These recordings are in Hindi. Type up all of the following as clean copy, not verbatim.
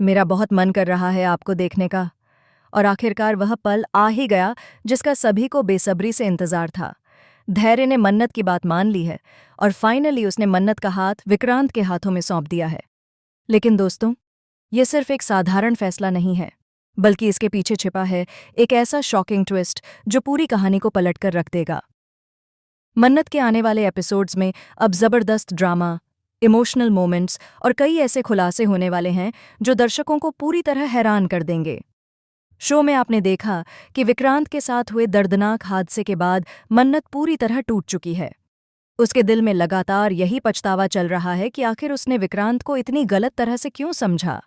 मेरा बहुत मन कर रहा है आपको देखने का। और आखिरकार वह पल आ ही गया जिसका सभी को बेसब्री से इंतजार था। धैर्य ने मन्नत की बात मान ली है और फाइनली उसने मन्नत का हाथ विक्रांत के हाथों में सौंप दिया है। लेकिन दोस्तों, ये सिर्फ एक साधारण फैसला नहीं है, बल्कि इसके पीछे छिपा है एक ऐसा शॉकिंग ट्विस्ट जो पूरी कहानी को पलटकर रख देगा। मन्नत के आने वाले एपिसोड्स में अब जबरदस्त ड्रामा, इमोशनल मोमेंट्स और कई ऐसे खुलासे होने वाले हैं जो दर्शकों को पूरी तरह हैरान कर देंगे। शो में आपने देखा कि विक्रांत के साथ हुए दर्दनाक हादसे के बाद मन्नत पूरी तरह टूट चुकी है। उसके दिल में लगातार यही पछतावा चल रहा है कि आखिर उसने विक्रांत को इतनी गलत तरह से क्यों समझा।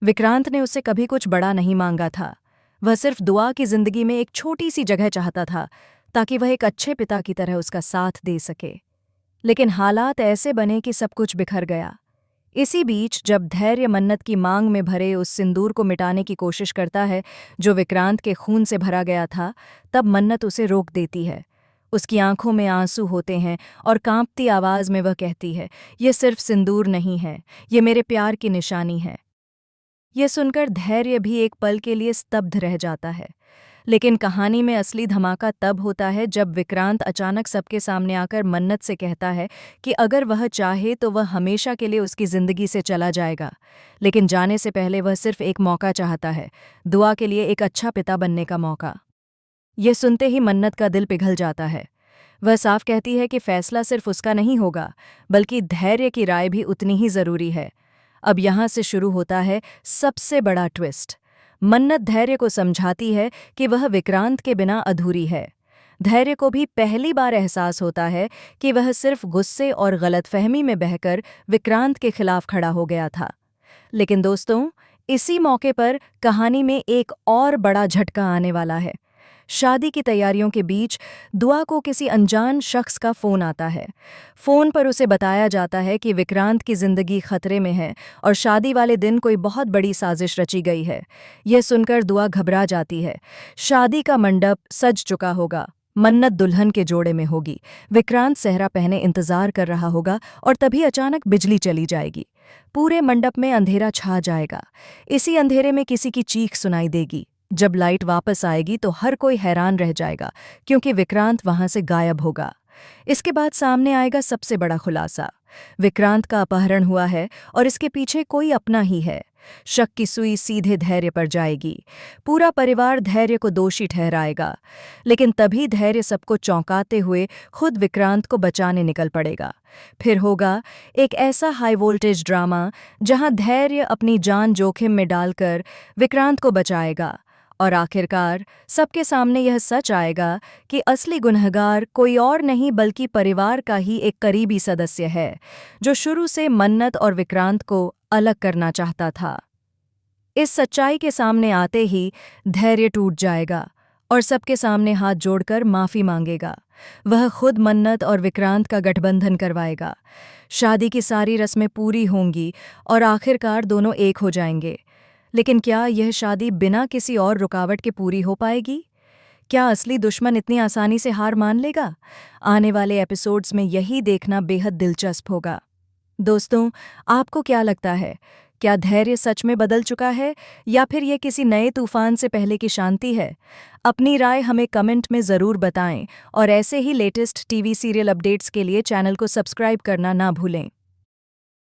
विक्रांत ने उससे कभी कुछ बड़ा नहीं मांगा था। वह सिर्फ दुआ की जिंदगी में एक छोटी सी जगह चाहता था ताकि वह एक अच्छे पिता की तरह उसका साथ दे सके। लेकिन हालात ऐसे बने कि सब कुछ बिखर गया। इसी बीच जब धैर्य मन्नत की मांग में भरे उस सिंदूर को मिटाने की कोशिश करता है जो विक्रांत के खून से भरा गया था, तब मन्नत उसे रोक देती है। उसकी आंखों में आंसू होते हैं और कांपती आवाज में वह कहती है, "यह सिर्फ सिंदूर नहीं है, ये मेरे प्यार की निशानी है।" यह सुनकर धैर्य भी एक पल के लिए स्तब्ध रह जाता है। लेकिन कहानी में असली धमाका तब होता है जब विक्रांत अचानक सबके सामने आकर मन्नत से कहता है कि अगर वह चाहे तो वह हमेशा के लिए उसकी जिंदगी से चला जाएगा। लेकिन जाने से पहले वह सिर्फ एक मौका चाहता है, दुआ के लिए एक अच्छा पिता बनने का मौका। यह सुनते ही मन्नत का दिल पिघल जाता है। वह साफ कहती है कि फैसला सिर्फ उसका नहीं होगा, बल्कि धैर्य की राय भी उतनी ही जरूरी है। अब यहाँ से शुरू होता है सबसे बड़ा ट्विस्ट। मन्नत धैर्य को समझाती है कि वह विक्रांत के बिना अधूरी है। धैर्य को भी पहली बार एहसास होता है कि वह सिर्फ गुस्से और गलतफहमी में बहकर विक्रांत के खिलाफ खड़ा हो गया था। लेकिन दोस्तों, इसी मौके पर कहानी में एक और बड़ा झटका आने वाला है। शादी की तैयारियों के बीच दुआ को किसी अनजान शख्स का फोन आता है। फोन पर उसे बताया जाता है कि विक्रांत की जिंदगी खतरे में है और शादी वाले दिन कोई बहुत बड़ी साजिश रची गई है। यह सुनकर दुआ घबरा जाती है। शादी का मंडप सज चुका होगा, मन्नत दुल्हन के जोड़े में होगी, विक्रांत सेहरा पहने इंतजार कर रहा होगा और तभी अचानक बिजली चली जाएगी। पूरे मंडप में अंधेरा छा जाएगा। इसी अंधेरे में किसी की चीख सुनाई देगी। जब लाइट वापस आएगी तो हर कोई हैरान रह जाएगा क्योंकि विक्रांत वहां से गायब होगा। इसके बाद सामने आएगा सबसे बड़ा खुलासा। विक्रांत का अपहरण हुआ है और इसके पीछे कोई अपना ही है। शक की सुई सीधे धैर्य पर जाएगी। पूरा परिवार धैर्य को दोषी ठहराएगा। लेकिन तभी धैर्य सबको चौंकाते हुए खुद विक्रांत को बचाने निकल पड़ेगा। फिर होगा एक ऐसा हाई वोल्टेज ड्रामा जहां धैर्य अपनी जान जोखिम में डालकर विक्रांत को बचाएगा। और आखिरकार सबके सामने यह सच आएगा कि असली गुनहगार कोई और नहीं बल्कि परिवार का ही एक करीबी सदस्य है, जो शुरू से मन्नत और विक्रांत को अलग करना चाहता था। इस सच्चाई के सामने आते ही धैर्य टूट जाएगा और सबके सामने हाथ जोड़कर माफी मांगेगा। वह खुद मन्नत और विक्रांत का गठबंधन करवाएगा। शादी की सारी रस्में पूरी होंगी और आखिरकार दोनों एक हो जाएंगे। लेकिन क्या यह शादी बिना किसी और रुकावट के पूरी हो पाएगी? क्या असली दुश्मन इतनी आसानी से हार मान लेगा? आने वाले एपिसोड्स में यही देखना बेहद दिलचस्प होगा। दोस्तों, आपको क्या लगता है? क्या धैर्य सच में बदल चुका है या फिर यह किसी नए तूफान से पहले की शांति है? अपनी राय हमें कमेंट में ज़रूर बताएं और ऐसे ही लेटेस्ट टीवी सीरियल अपडेट्स के लिए चैनल को सब्सक्राइब करना ना भूलें।